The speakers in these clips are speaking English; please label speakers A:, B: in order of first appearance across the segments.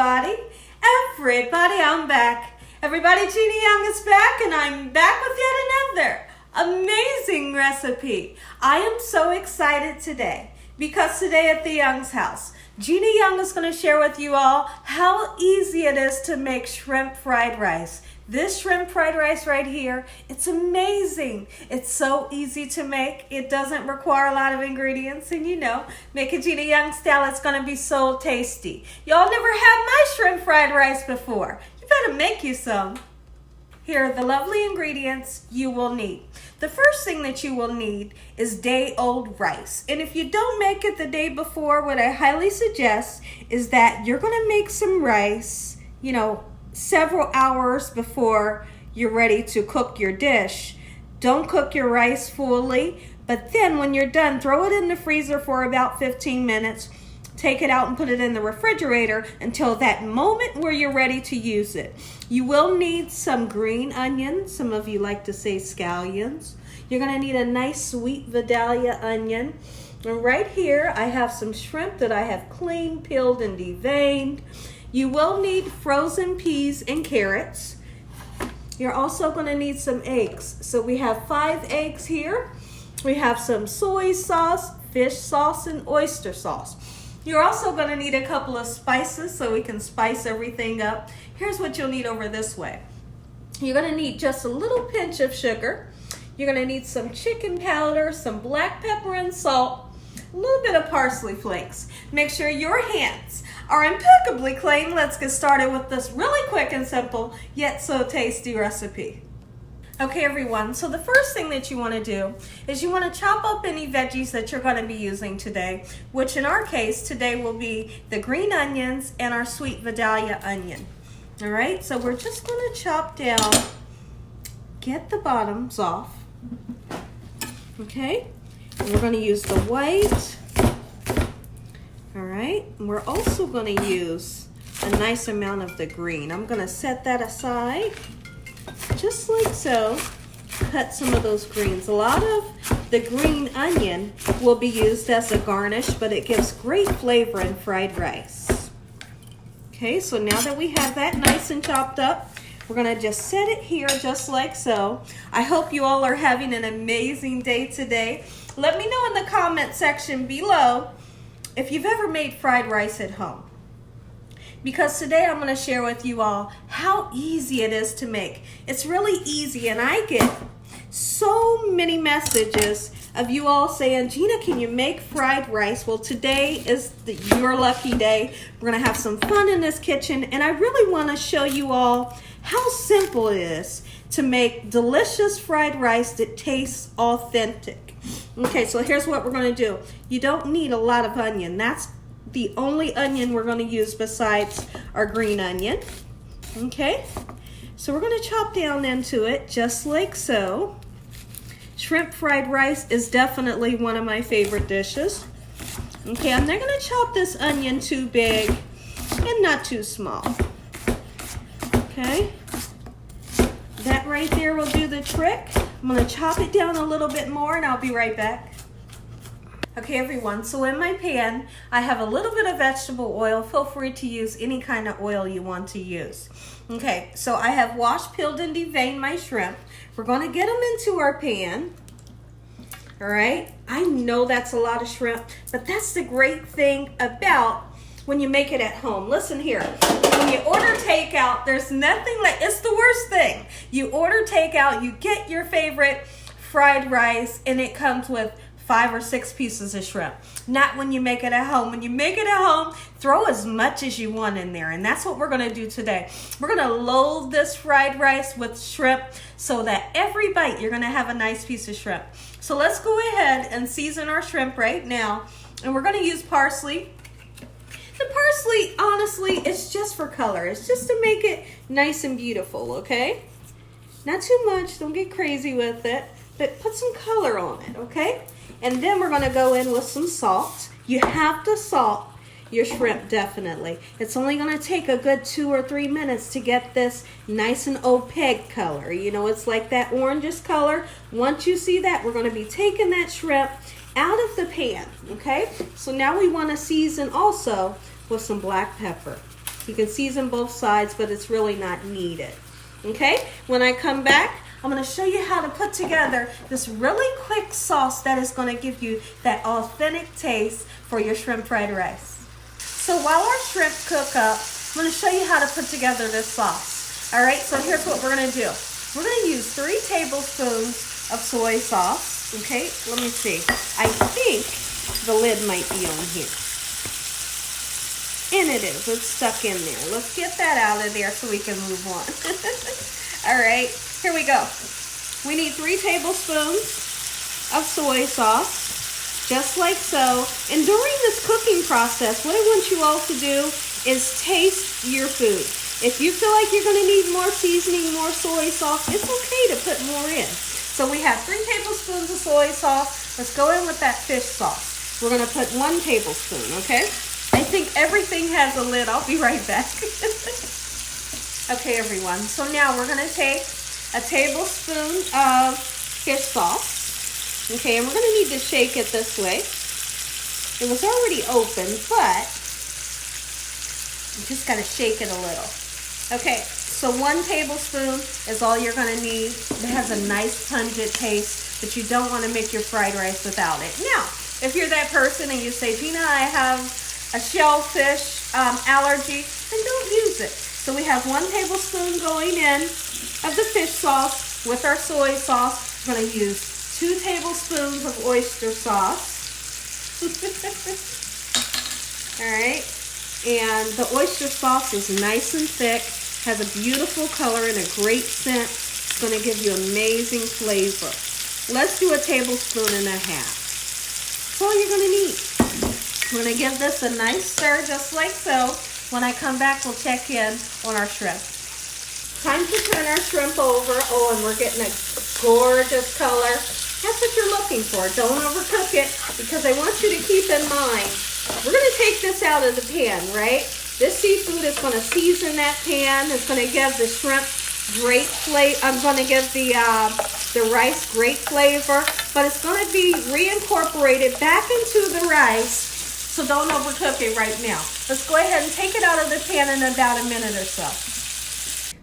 A: everybody. I'm back. Everybody, Gina Young is back, and I'm back with yet another amazing recipe. I am so excited today because today at the Young's house, Gina Young is going to share with you all how easy it is to make shrimp fried rice. This shrimp fried rice right here, it's amazing. It's so easy to make. It doesn't require a lot of ingredients, and make it Gina Young style, it's going to be so tasty. Y'all never had my shrimp fried rice before. You better make you some. Here are the lovely ingredients you will need. The first thing that you will need is day-old rice. And if you don't make it the day before, what I highly suggest is that you're going to make some rice, several hours before you're ready to cook your dish. Don't cook your rice fully, but then when you're done, throw it in the freezer for about 15 minutes. Take it out and put it in the refrigerator until that moment where you're ready to use it. You will need some green onions. Some of you like to say scallions. You're going to need a nice sweet Vidalia onion. And right here, I have some shrimp that I have cleaned, peeled, and deveined. You will need frozen peas and carrots. You're also going to need some eggs. So we have 5 eggs here. We have some soy sauce, fish sauce, and oyster sauce. You're also going to need a couple of spices so we can spice everything up. Here's what you'll need over this way. You're going to need just a little pinch of sugar. You're going to need some chicken powder, some black pepper and salt, a little bit of parsley flakes. Make sure your hands are impeccably clean. Let's get started with this really quick and simple, yet so tasty recipe. Okay, everyone, so the first thing that you want to do is you want to chop up any veggies that you're going to be using today, which in our case today will be the green onions and our sweet Vidalia onion. All right, so we're just going to chop down, get the bottoms off, okay? And we're going to use the white. All right, and we're also going to use a nice amount of the green. I'm going to set that aside, just like so. Cut some of those greens. A lot of the green onion will be used as a garnish, but it gives great flavor in fried rice. Okay, so now that we have that nice and chopped up, we're going to just set it here just like so. I hope you all are having an amazing day today. Let me know in the comment section below if you've ever made fried rice at home. Because today I'm going to share with you all how easy it is to make. It's really easy, and I get so many messages of you all saying, Gina, can you make fried rice? Well, today is your lucky day. We're going to have some fun in this kitchen, and I really want to show you all how simple it is to make delicious fried rice that tastes authentic. Okay, so here's what we're going to do. You don't need a lot of onion. That's the only onion we're going to use besides our green onion. Okay, so we're going to chop down into it just like so. Shrimp fried rice is definitely one of my favorite dishes. Okay, I'm not going to chop this onion too big and not too small. Okay, that right there will do the trick. I'm going to chop it down a little bit more, and I'll be right back. Okay, everyone, so in my pan, I have a little bit of vegetable oil. Feel free to use any kind of oil you want to use. Okay, so I have washed, peeled, and deveined my shrimp. We're going to get them into our pan. All right, I know that's a lot of shrimp, but that's the great thing about when you make it at home. Listen here, when you order takeout, there's nothing like, it's the worst thing. You order takeout, you get your favorite fried rice, and it comes with 5 or 6 pieces of shrimp. Not when you make it at home. When you make it at home, throw as much as you want in there. And that's what we're going to do today. We're going to load this fried rice with shrimp so that every bite you're going to have a nice piece of shrimp. So let's go ahead and season our shrimp right now. And we're going to use parsley. The parsley, honestly, it's just for color. It's just to make it nice and beautiful, okay? Not too much. Don't get crazy with it. But put some color on it, okay? And then we're going to go in with some salt. You have to salt your shrimp, definitely. It's only going to take a good 2 or 3 minutes to get this nice and opaque color. It's like that orangish color. Once you see that, we're going to be taking that shrimp out of the pan, okay? So now we want to season also with some black pepper. You can season both sides, but it's really not needed. Okay, when I come back, I'm going to show you how to put together this really quick sauce that is going to give you that authentic taste for your shrimp fried rice. So while our shrimp cook up, I'm going to show you how to put together this sauce. All right, so here's what we're going to do. We're going to use 3 tablespoons of soy sauce. Okay, let me see. I think the lid might be on here. And it is. It's stuck in there. Let's get that out of there so we can move on. All right, here we go. We need 3 tablespoons of soy sauce, just like so. And during this cooking process, what I want you all to do is taste your food. If you feel like you're going to need more seasoning, more soy sauce, it's okay to put more in. So we have 3 tablespoons of soy sauce. Let's go in with that fish sauce. We're going to put 1 tablespoon, okay? I think everything has a lid. I'll be right back. Okay, everyone. So now we're going to take a tablespoon of fish sauce. Okay, and we're going to need to shake it this way. It was already open, but you just got to shake it a little. Okay, so 1 tablespoon is all you're going to need. It has a nice pungent taste, but you don't want to make your fried rice without it. Now, if you're that person and you say, Gina, I have a shellfish allergy, then don't use it. So we have 1 tablespoon going in of the fish sauce with our soy sauce. We're going to use 2 tablespoons of oyster sauce. All right, and the oyster sauce is nice and thick, has a beautiful color and a great scent. It's going to give you amazing flavor. Let's do 1.5 tablespoons. That's all you're going to need. We're going to give this a nice stir just like so. When I come back, we'll check in on our shrimp. Time to turn our shrimp over. Oh, and we're getting a gorgeous color. That's what you're looking for. Don't overcook it, because I want you to keep in mind, we're going to take this out of the pan, right? This seafood is going to season that pan. It's going to give the shrimp great flavor. I'm going to give the rice great flavor, but it's going to be reincorporated back into the rice. So don't overcook it right now. Let's go ahead and take it out of the pan in about a minute or so.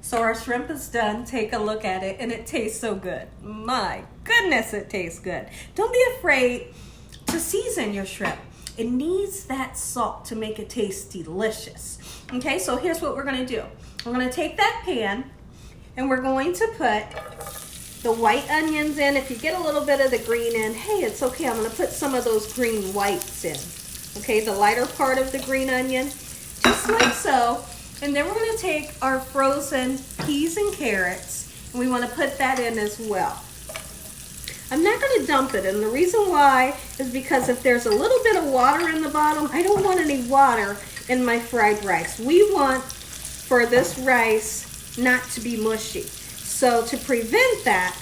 A: So our shrimp is done. Take a look at it, and it tastes so good. My goodness, it tastes good. Don't be afraid to season your shrimp. It needs that salt to make it taste delicious. Okay, so here's what we're going to do. We're going to take that pan, and we're going to put the white onions in. If you get a little bit of the green in, hey, it's okay. I'm going to put some of those green whites in. Okay, the lighter part of the green onion, just like so. And then we're going to take our frozen peas and carrots, and we want to put that in as well. I'm not going to dump it, and the reason why is because if there's a little bit of water in the bottom, I don't want any water in my fried rice. We want for this rice not to be mushy. So to prevent that,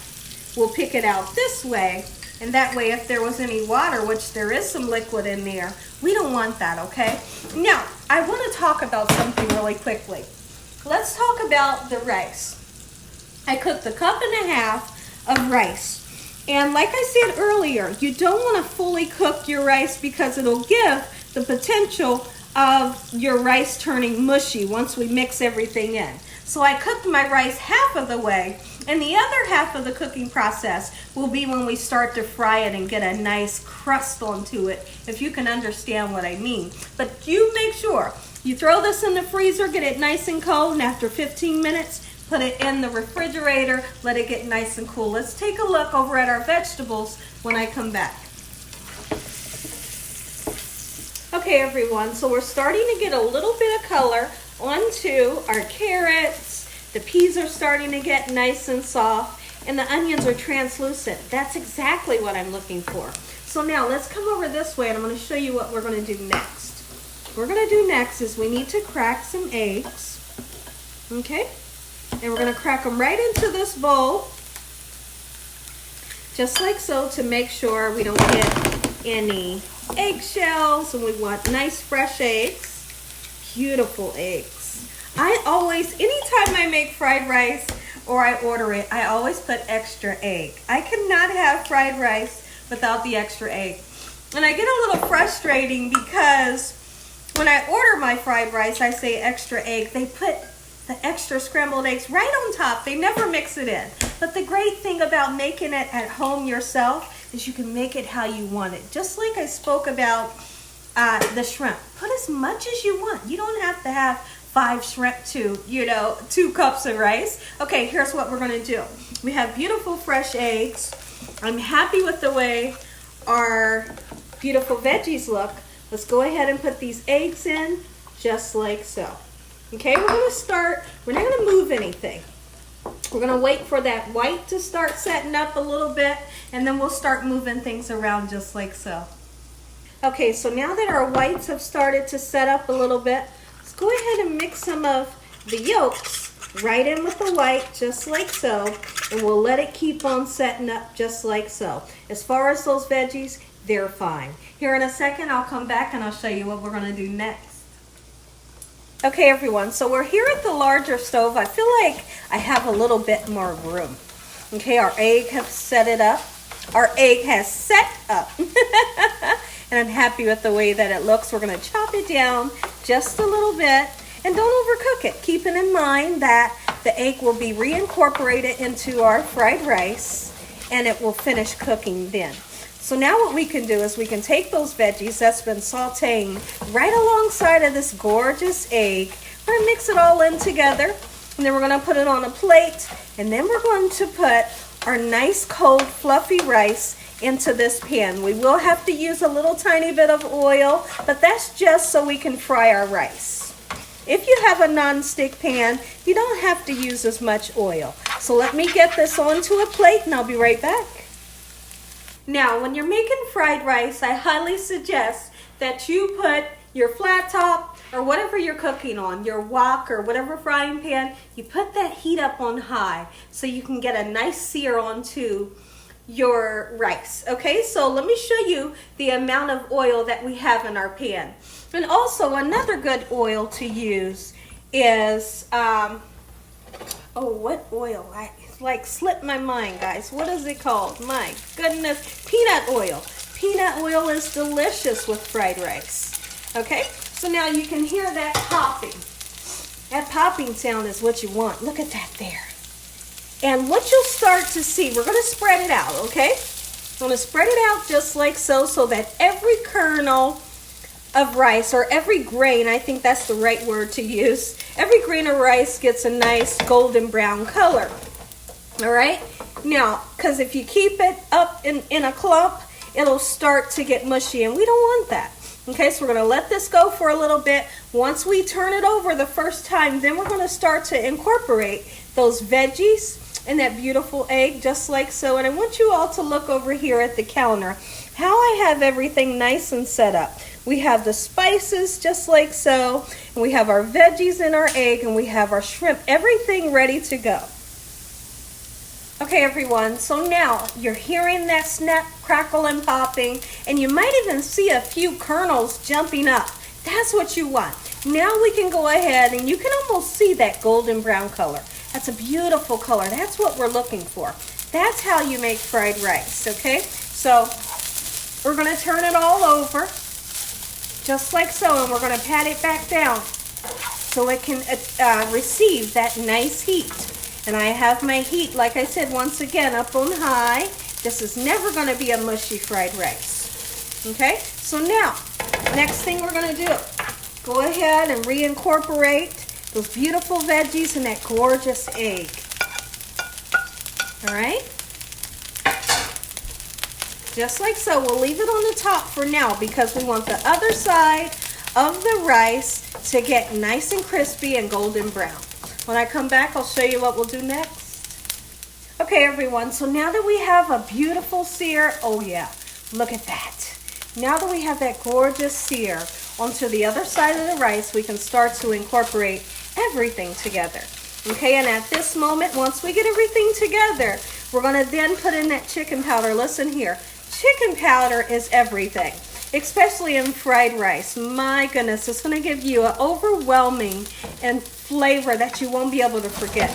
A: we'll pick it out this way. And that way, if there was any water, which there is some liquid in there, we don't want that, okay? Now, I want to talk about something really quickly. Let's talk about the rice. I cooked 1.5 cups of rice. And like I said earlier, you don't want to fully cook your rice because it'll give the potential of your rice turning mushy once we mix everything in. So I cooked my rice half of the way, and the other half of the cooking process will be when we start to fry it and get a nice crust onto it, if you can understand what I mean. But you make sure you throw this in the freezer, get it nice and cold, and after 15 minutes, put it in the refrigerator, let it get nice and cool. Let's take a look over at our vegetables when I come back. Okay, everyone, so we're starting to get a little bit of color onto our carrots. The peas are starting to get nice and soft, and the onions are translucent. That's exactly what I'm looking for. So now let's come over this way, and I'm going to show you what we're going to do next. What we're going to do next is we need to crack some eggs. Okay? And we're going to crack them right into this bowl, just like so, to make sure we don't get any eggshells, and we want nice fresh eggs. Beautiful eggs. I always, anytime I make fried rice or I order it, I always put extra egg. I cannot have fried rice without the extra egg. And I get a little frustrating because when I order my fried rice, I say extra egg. They put the extra scrambled eggs right on top. They never mix it in. But the great thing about making it at home yourself is you can make it how you want it. Just like I spoke about the shrimp. Put as much as you want. You don't have to have 5 shrimp to, 2 cups of rice. Okay, here's what we're gonna do. We have beautiful fresh eggs. I'm happy with the way our beautiful veggies look. Let's go ahead and put these eggs in just like so. Okay, we're gonna start, we're not gonna move anything. We're gonna wait for that white to start setting up a little bit, and then we'll start moving things around just like so. Okay, so now that our whites have started to set up a little bit, let's go ahead and mix some of the yolks right in with the white just like so, and we'll let it keep on setting up just like so. As far as those veggies, they're fine. Here in a second, I'll come back and I'll show you what we're gonna do next. Okay everyone, so we're here at the larger stove. I feel like I have a little bit more room. Okay, our egg has set it up. Our egg has set up. And I'm happy with the way that it looks. We're gonna chop it down just a little bit, and don't overcook it. Keeping in mind that the egg will be reincorporated into our fried rice and it will finish cooking then. So now what we can do is we can take those veggies that's been sauteing right alongside of this gorgeous egg. We're gonna mix it all in together, and then we're gonna put it on a plate, and then we're going to put our nice cold fluffy rice into this pan. We will have to use a little tiny bit of oil, but that's just so we can fry our rice. If you have a non-stick pan, you don't have to use as much oil. So let me get this onto a plate and I'll be right back. Now, when you're making fried rice, I highly suggest that you put your flat top or whatever you're cooking on, your wok or whatever frying pan, you put that heat up on high so you can get a nice sear onto your rice. Okay, so let me show you the amount of oil that we have in our pan. And also another good oil to use is, what oil? I like slipped my mind, guys. What is it called? My goodness, peanut oil. Peanut oil is delicious with fried rice. Okay, so now you can hear that popping. That popping sound is what you want. Look at that there. And what you'll start to see, we're going to spread it out, okay? I'm going to spread it out just like so, so that every kernel of rice, or every grain, I think that's the right word to use, every grain of rice gets a nice golden brown color. All right? Now, because if you keep it up in a clump, it'll start to get mushy, and we don't want that. Okay, so we're going to let this go for a little bit. Once we turn it over the first time, then we're going to start to incorporate those veggies and that beautiful egg just like so. And I want you all to look over here at the counter how I have everything nice and set up. We have the spices just like so, and we have our veggies and our egg, and we have our shrimp, everything ready to go. Okay everyone, so now you're hearing that snap, crackle, and popping, and you might even see a few kernels jumping up. That's what you want. Now we can go ahead, and you can almost see that golden brown color. That's a beautiful color. That's what we're looking for. That's how you make fried rice, okay? So we're gonna turn it all over, just like so, and we're gonna pat it back down so it can receive that nice heat. And I have my heat, like I said, once again, up on high. This is never going to be a mushy fried rice. Okay? So now, next thing we're going to do, go ahead and reincorporate those beautiful veggies and that gorgeous egg. All right? Just like so. We'll leave it on the top for now because we want the other side of the rice to get nice and crispy and golden brown. When I come back, I'll show you what we'll do next. Okay, everyone, so now that we have a beautiful sear, oh yeah, look at that. Now that we have that gorgeous sear onto the other side of the rice, we can start to incorporate everything together. Okay, and at this moment, once we get everything together, we're gonna then put in that chicken powder. Listen here, chicken powder is everything, especially in fried rice. My goodness, it's gonna give you an overwhelming and flavor that you won't be able to forget.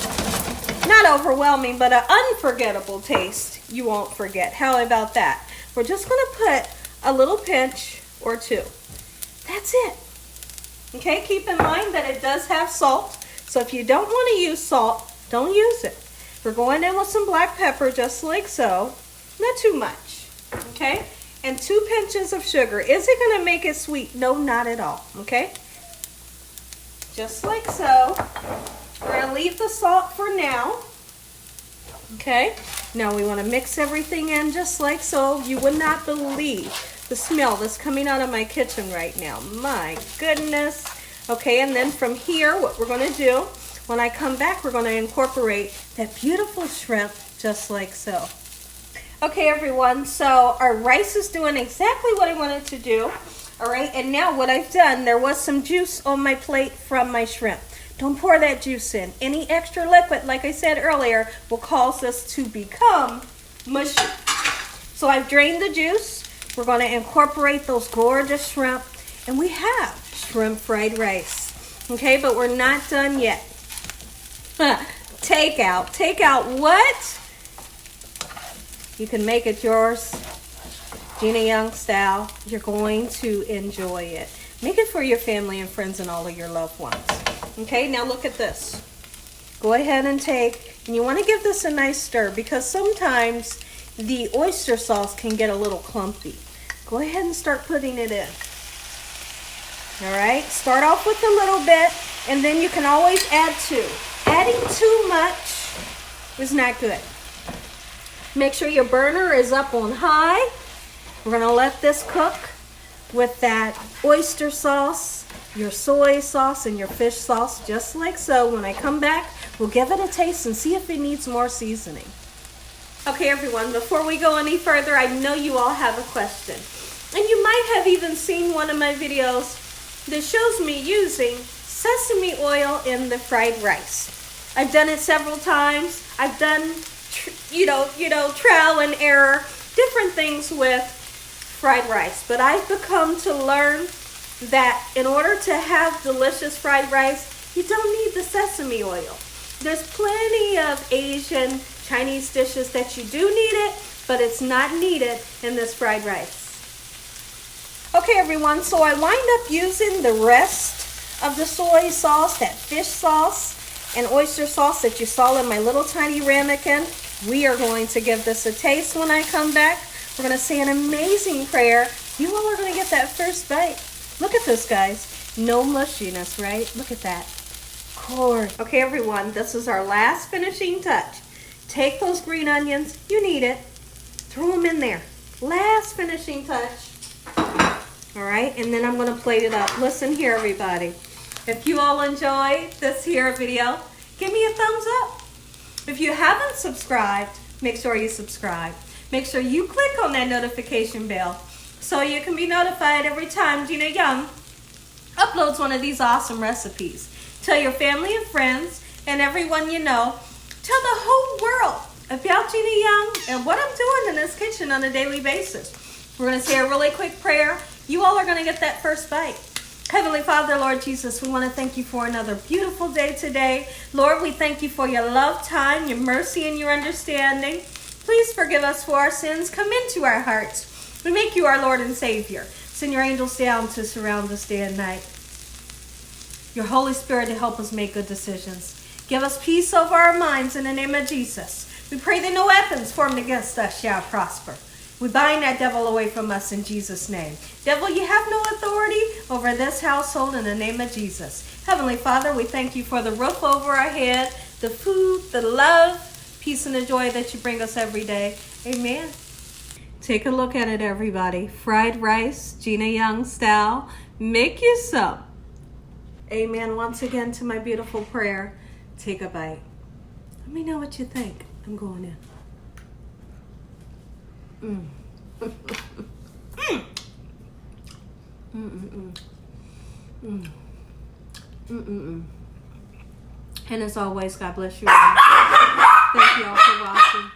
A: Not overwhelming, but an unforgettable taste you won't forget. How about that? We're just gonna put a little pinch or two. That's it. Okay, keep in mind that it does have salt. So if you don't want to use salt, don't use it. We're going in with some black pepper just like so. Not too much. Okay? And 2 pinches of sugar. Is it going to make it sweet? No, not at all. Okay? Just like so. We're going to leave the salt for now. Okay? Now we want to mix everything in just like so. You would not believe the smell that's coming out of my kitchen right now. My goodness. Okay, and then from here, what we're going to do, when I come back, we're going to incorporate that beautiful shrimp just like so. Okay, everyone, so our rice is doing exactly what I wanted to do. All right, and now what I've done, there was some juice on my plate from my shrimp. Don't pour that juice in. Any extra liquid, like I said earlier, will cause this to become mushy. So I've drained the juice. We're going to incorporate those gorgeous shrimp, and we have shrimp fried rice. Okay, but we're not done yet. Take out what? You can make it yours, Gina Young style. You're going to enjoy it. Make it for your family and friends and all of your loved ones. Okay, now look at this. Go ahead and and you want to give this a nice stir because sometimes the oyster sauce can get a little clumpy. Go ahead and start putting it in. All right, start off with a little bit and then you can always add to. Adding too much is not good. Make sure your burner is up on high. We're going to let this cook with that oyster sauce, your soy sauce, and your fish sauce, just like so. When I come back, we'll give it a taste and see if it needs more seasoning. Okay, everyone, before we go any further, I know you all have a question. And you might have even seen one of my videos that shows me using sesame oil in the fried rice. I've done it several times. I've done trial and error, different things with fried rice. But I've become to learn that in order to have delicious fried rice, you don't need the sesame oil. There's plenty of Asian, Chinese dishes that you do need it, but it's not needed in this fried rice. Okay, everyone, so I wind up using the rest of the soy sauce, that fish sauce, and oyster sauce that you saw in my little tiny ramekin. We are going to give this a taste when I come back. We're going to say an amazing prayer. You all are going to get that first bite. Look at this, guys. No mushiness, right? Look at that. Corn. Okay, everyone, this is our last finishing touch. Take those green onions. You need it. Throw them in there. Last finishing touch. All right, and then I'm going to plate it up. Listen here, everybody. If you all enjoyed this here video, give me a thumbs up. If you haven't subscribed, make sure you subscribe. Make sure you click on that notification bell so you can be notified every time Gina Young uploads one of these awesome recipes. Tell your family and friends and everyone you know. Tell the whole world about Gina Young and what I'm doing in this kitchen on a daily basis. We're going to say a really quick prayer. You all are going to get that first bite. Heavenly Father, Lord Jesus, we want to thank you for another beautiful day today. Lord, we thank you for your love, time, your mercy, and your understanding. Please forgive us for our sins. Come into our hearts. We make you our Lord and Savior. Send your angels down to surround us day and night. Your Holy Spirit to help us make good decisions. Give us peace over our minds in the name of Jesus. We pray that no weapons formed against us shall prosper. We bind that devil away from us in Jesus' name. Devil, you have no authority over this household in the name of Jesus. Heavenly Father, we thank you for the roof over our head, the food, the love, peace, and the joy that you bring us every day. Amen. Take a look at it, everybody. Fried rice, Gina Young style. Make you some. Amen. Once again to my beautiful prayer. Take a bite. Let me know what you think. I'm going in. And as always, God bless you all. Thank you all for watching.